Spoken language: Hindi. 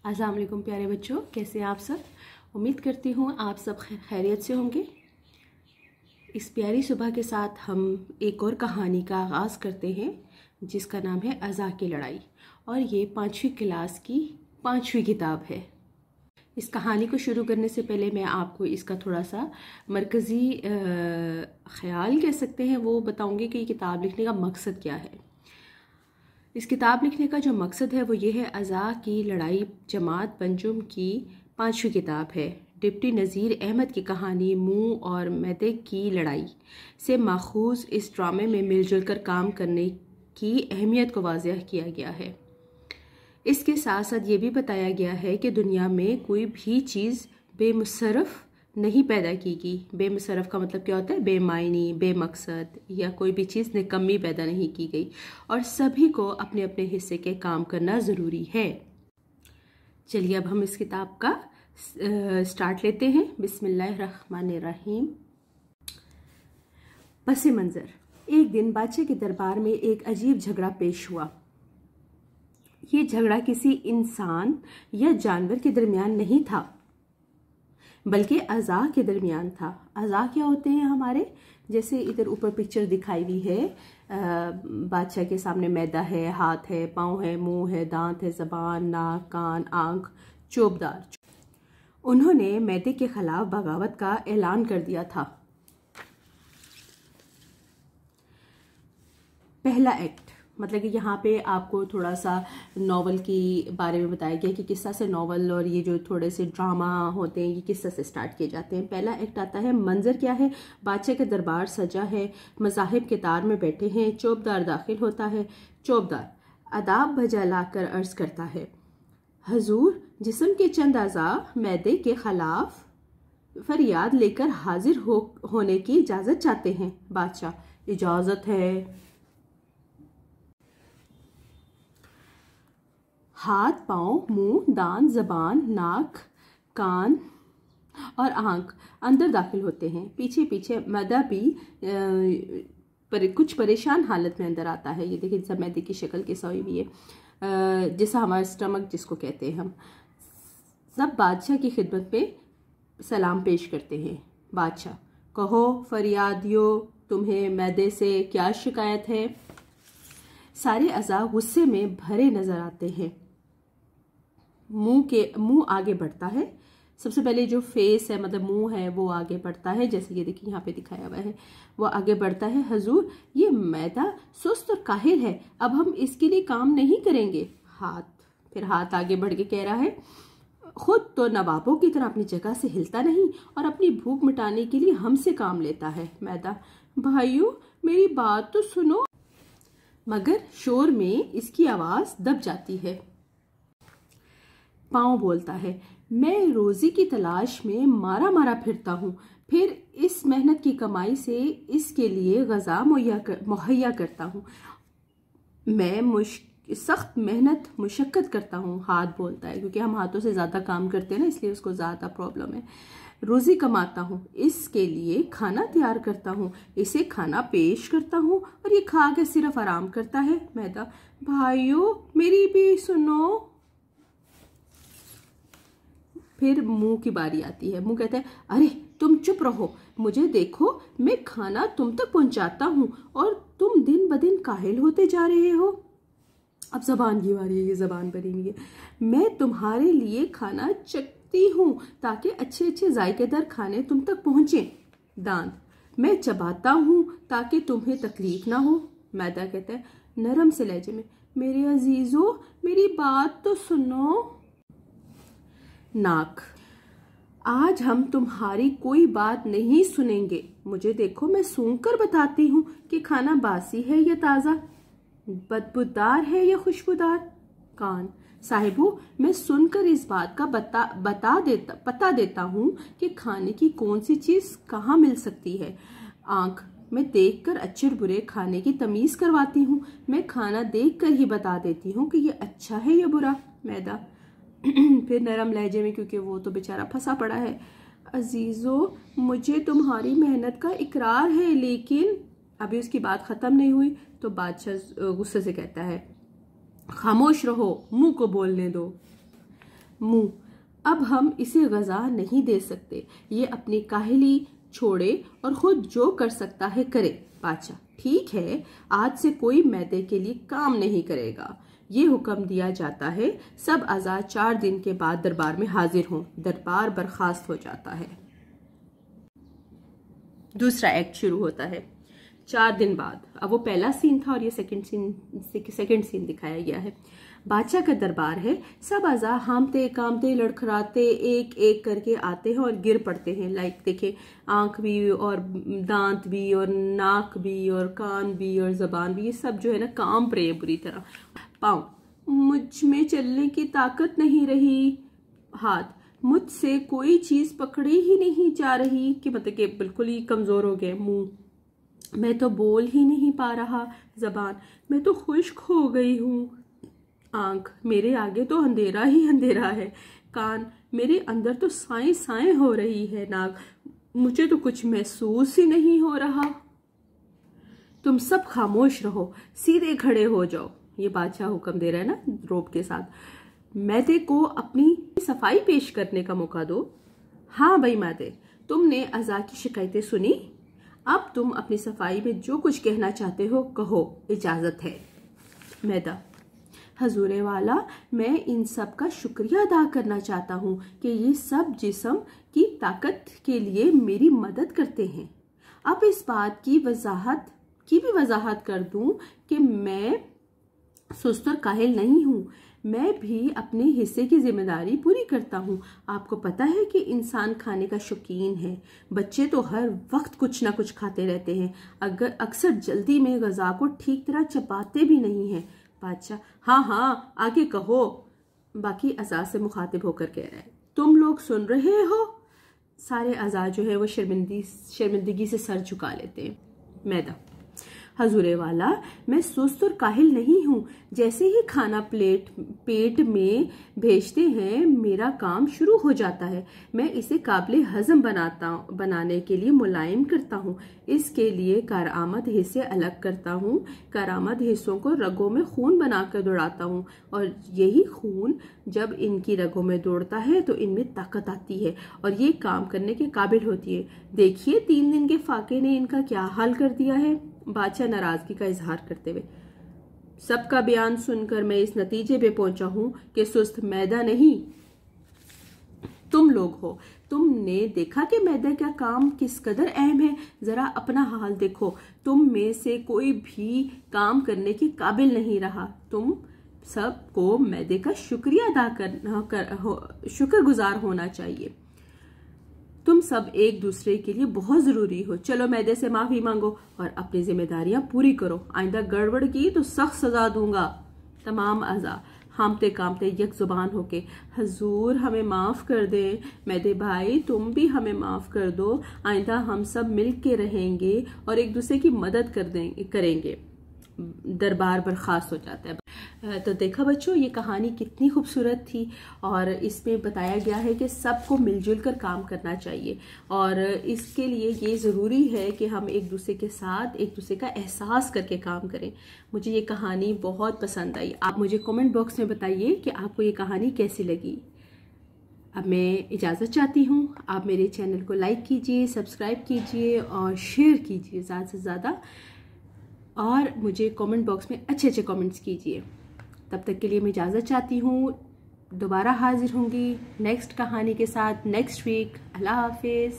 अस्सलाम वालेकुम प्यारे बच्चों, कैसे हैं आप सब। उम्मीद करती हूँ आप सब खैरियत से होंगे। इस प्यारी सुबह के साथ हम एक और कहानी का आगाज़ करते हैं जिसका नाम है अज़ा की लड़ाई, और ये 5वीं क्लास की 5वीं किताब है। इस कहानी को शुरू करने से पहले मैं आपको इसका थोड़ा सा मरकज़ी ख्याल कह सकते हैं वो बताऊंगी कि ये किताब लिखने का मकसद क्या है। इस किताब लिखने का जो मकसद है वो ये है, अज़ा की लड़ाई जमात पंजुम की 5वीं किताब है। डिप्टी नज़ीर अहमद की कहानी मुंह और मैदे की लड़ाई से माखूज इस ड्रामे में मिलजुल कर काम करने की अहमियत को वाज़ेह किया गया है। इसके साथ साथ ये भी बताया गया है कि दुनिया में कोई भी चीज़ बेमुसरफ नहीं पैदा की गई। बेमुसरफ का मतलब क्या होता है? बेमायनी, बेमकसद, या कोई भी चीज़ निकम्मी पैदा नहीं की गई, और सभी को अपने अपने हिस्से के काम करना ज़रूरी है। चलिए अब हम इस किताब का स्टार्ट लेते हैं। बिस्मिल्लाहिर्रहमानिर्रहीम। पस मंज़र। एक दिन बादशाह के दरबार में एक अजीब झगड़ा पेश हुआ। ये झगड़ा किसी इंसान या जानवर के दरमियान नहीं था, बल्कि अज़ा के दरमियान था। अज़ा क्या होते हैं हमारे? जैसे इधर ऊपर पिक्चर दिखाई हुई है, बादशाह के सामने मैदा है, हाथ है, पाँव है, मुंह है, दांत है, ज़बान, नाक, कान, आँख, चोबदार। उन्होंने मैदे के खिलाफ बगावत का ऐलान कर दिया था। पहला एक्ट, मतलब कि यहाँ पे आपको थोड़ा सा नावल के बारे में बताया गया कि किस तरह से नावल और ये जो थोड़े से ड्रामा होते हैं ये किस तरह से स्टार्ट किए जाते हैं। पहला एक्ट आता है, मंजर क्या है? बादशाह का दरबार सजा है, मज़ाहिब के तार में बैठे हैं। चौबदार दाखिल होता है। चौबदार अदाब बजा लाकर अर्ज करता है, हजूर, जिस्म के चंद अज़ा मैदे के खिलाफ फरियाद लेकर हाजिर होने की इजाज़त चाहते हैं। बादशाह, इजाज़त है। हाथ, पाँव, मुंह, दांत, जबान, नाक, कान और आँख अंदर दाखिल होते हैं। पीछे पीछे मैदा भी कुछ परेशान हालत में अंदर आता है। ये देखिए सब मैदे की शक्ल कैसा हुई भी है, जैसा हमारा स्टमक जिसको कहते हैं हम। सब बादशाह की खिदमत पे सलाम पेश करते हैं। बादशाह, कहो फरियादियो, तुम्हें मैदे से क्या शिकायत है? सारे अज़ा गुस्से में भरे नजर आते हैं। मुंह आगे बढ़ता है। सबसे पहले जो फेस है, मतलब मुंह है, वो आगे बढ़ता है। जैसे ये देखिए यहाँ पे दिखाया हुआ है, वो आगे बढ़ता है। हजूर, ये मैदा सुस्त और काहिल है, अब हम इसके लिए काम नहीं करेंगे। फिर हाथ आगे बढ़ के कह रहा है, खुद तो नवाबों की तरह अपनी जगह से हिलता नहीं और अपनी भूख मिटाने के लिए हमसे काम लेता है। मैदा, भाइयों मेरी बात तो सुनो। मगर शोर में इसकी आवाज दब जाती है। पाँव बोलता है, मैं रोजी की तलाश में मारा मारा फिरता हूँ, फिर इस मेहनत की कमाई से इसके लिए गज़ा मुहैया करता हूँ। मैं सख्त मेहनत मुशक्कत करता हूँ। हाथ बोलता है, क्योंकि हम हाथों से ज़्यादा काम करते हैं ना, इसलिए उसको ज़्यादा प्रॉब्लम है। रोज़ी कमाता हूँ, इसके लिए खाना तैयार करता हूँ, इसे खाना पेश करता हूँ और ये खा के सिर्फ आराम करता है। मैदा, भाइयों मेरी भी सुनो। फिर मुंह की बारी आती है। मुंह कहता है, अरे तुम चुप रहो, मुझे देखो, मैं खाना तुम तक पहुंचाता हूँ और तुम दिन ब दिन काहिल होते जा रहे हो। अब जबान की बारी है, ये जबान भरी हुई है। मैं तुम्हारे लिए खाना चखती हूँ ताकि अच्छे अच्छे जायकेदार खाने तुम तक पहुंचे। दांत, मैं चबाता हूँ ताकि तुम्हें तकलीफ ना हो। मैदा कहता है नरम से लहजे में, मेरे अजीजों मेरी बात तो सुनो। नाक, आज हम तुम्हारी कोई बात नहीं सुनेंगे। मुझे देखो, मैं सूंघ कर बताती हूँ कि खाना बासी है या ताज़ा, बदबूदार है या खुशबूदार। कान, साहिबो मैं सुनकर इस बात का पता देता हूँ कि खाने की कौन सी चीज़ कहाँ मिल सकती है। आँख, मैं देखकर अच्छे और बुरे खाने की तमीज करवाती हूँ। मैं खाना देखकर ही बता देती हूँ कि ये अच्छा है या बुरा। मैदा फिर नरम लहजे में, क्योंकि वो तो बेचारा फंसा पड़ा है, अजीजों मुझे तुम्हारी मेहनत का इकरार है, लेकिन अभी उसकी बात खत्म नहीं हुई तो बादशाह गुस्से से कहता है, खामोश रहो, मुंह को बोलने दो। मुंह, अब हम इसे ग़ज़ा नहीं दे सकते, ये अपनी काहली छोड़े और खुद जो कर सकता है करे। बादशाह, ठीक है, आज से कोई मैदे के लिए काम नहीं करेगा। ये हुक्म दिया जाता है, सब आज़ाद 4 दिन के बाद दरबार में हाजिर हों। दरबार बर्खास्त हो जाता है। दूसरा एक्ट शुरू होता है 4 दिन बाद। अब वो पहला सीन था और ये सेकंड सीन दिखाया गया है। बादशाह का दरबार है, सब आज़ा हामते कामते लड़खड़ाते एक एक करके आते हैं और गिर पड़ते हैं। लाइक देखें, आंख भी और दांत भी और नाक भी और कान भी और जबान भी, ये सब जो है ना कांप रहे हैं बुरी तरह। पाँव, मुझ में चलने की ताकत नहीं रही। हाथ, मुझसे कोई चीज पकड़ी ही नहीं जा रही, कि मतलब कि बिल्कुल ही कमजोर हो गए। मुंह, मैं तो बोल ही नहीं पा रहा। जबान, मैं तो खुश्क हो गई हूँ। आंख, मेरे आगे तो अंधेरा ही अंधेरा है। कान, मेरे अंदर तो साएं साएं हो रही है। नाक, मुझे तो कुछ महसूस ही नहीं हो रहा। तुम सब खामोश रहो, सीधे खड़े हो जाओ। ये बादशाह हुक्म दे रहा है ना रोब के साथ। मैदे को अपनी सफाई पेश करने का मौका दो। हाँ भाई मैदे, तुमने अज़ा की शिकायतें सुनी, अब तुम अपनी सफाई में जो कुछ कहना चाहते हो कहो, इजाजत है। मैदा, हजूरे वाला, मैं इन सब का शुक्रिया अदा करना चाहता हूँ कि ये सब जिस्म की ताकत के लिए मेरी मदद करते हैं। अब इस बात की भी वजाहत कर दूं कि मैं सुस्त और काहिल नहीं हूँ, मैं भी अपने हिस्से की जिम्मेदारी पूरी करता हूँ। आपको पता है कि इंसान खाने का शौकीन है। बच्चे तो हर वक्त कुछ ना कुछ खाते रहते हैं, अक्सर जल्दी में ग़ज़ा को ठीक तरह चबाते भी नहीं हैं। बादशाह, हाँ हाँ आगे कहो। बाकी अज़ा से मुखातिब होकर कह रहा है, तुम लोग सुन रहे हो? सारे अज़ा जो है वो शर्मिंदगी से सर झुका लेते हैं। मैदा, हजूरे वाला, मैं सुस्त और काहिल नहीं हूँ। जैसे ही खाना पेट में भेजते हैं मेरा काम शुरू हो जाता है। मैं इसे काबिल हजम बनाने के लिए मुलायम करता हूँ। इसके लिए कारआमद हिस्से अलग करता हूँ। कारआमद हिस्सों को रगों में खून बनाकर दौड़ाता हूँ और यही खून जब इनकी रगों में दौड़ता है तो इनमें ताकत आती है और ये काम करने के काबिल होती है। देखिए 3 दिन के फाके ने इनका क्या हाल कर दिया है। बादशाह नाराजगी का इजहार करते हुए, सबका बयान सुनकर मैं इस नतीजे पे पहुंचा हूं कि सुस्त मैदा नहीं तुम लोग हो। तुमने देखा कि मैदा का काम किस कदर अहम है। जरा अपना हाल देखो, तुम में से कोई भी काम करने के काबिल नहीं रहा। तुम सबको मैदे का शुक्रिया शुक्रगुजार होना चाहिए। तुम सब एक दूसरे के लिए बहुत जरूरी हो। चलो मैदे से माफी मांगो और अपनी जिम्मेदारियां पूरी करो। आइंदा गड़बड़ की तो सख्त सजा दूंगा। तमाम अज़ा हामते कामते यक जुबान होके, हजूर हमें माफ कर दे। मैदे भाई तुम भी हमें माफ कर दो। आइंदा हम सब मिल के रहेंगे और एक दूसरे की मदद करेंगे। दरबार बर्खास्त हो जाता है। तो देखा बच्चों, ये कहानी कितनी खूबसूरत थी और इसमें बताया गया है कि सबको मिलजुल कर काम करना चाहिए और इसके लिए ये ज़रूरी है कि हम एक दूसरे के साथ एक दूसरे का एहसास करके काम करें। मुझे ये कहानी बहुत पसंद आई। आप मुझे कमेंट बॉक्स में बताइए कि आपको ये कहानी कैसी लगी। अब मैं इजाज़त चाहती हूँ। आप मेरे चैनल को लाइक कीजिए, सब्सक्राइब कीजिए और शेयर कीजिए ज़्यादा से ज़्यादा, और मुझे कमेंट बॉक्स में अच्छे अच्छे कमेंट्स कीजिए। तब तक के लिए मैं इजाज़त चाहती हूँ। दोबारा हाजिर होंगी नेक्स्ट कहानी के साथ नेक्स्ट वीक। अल्लाह हाफिज़।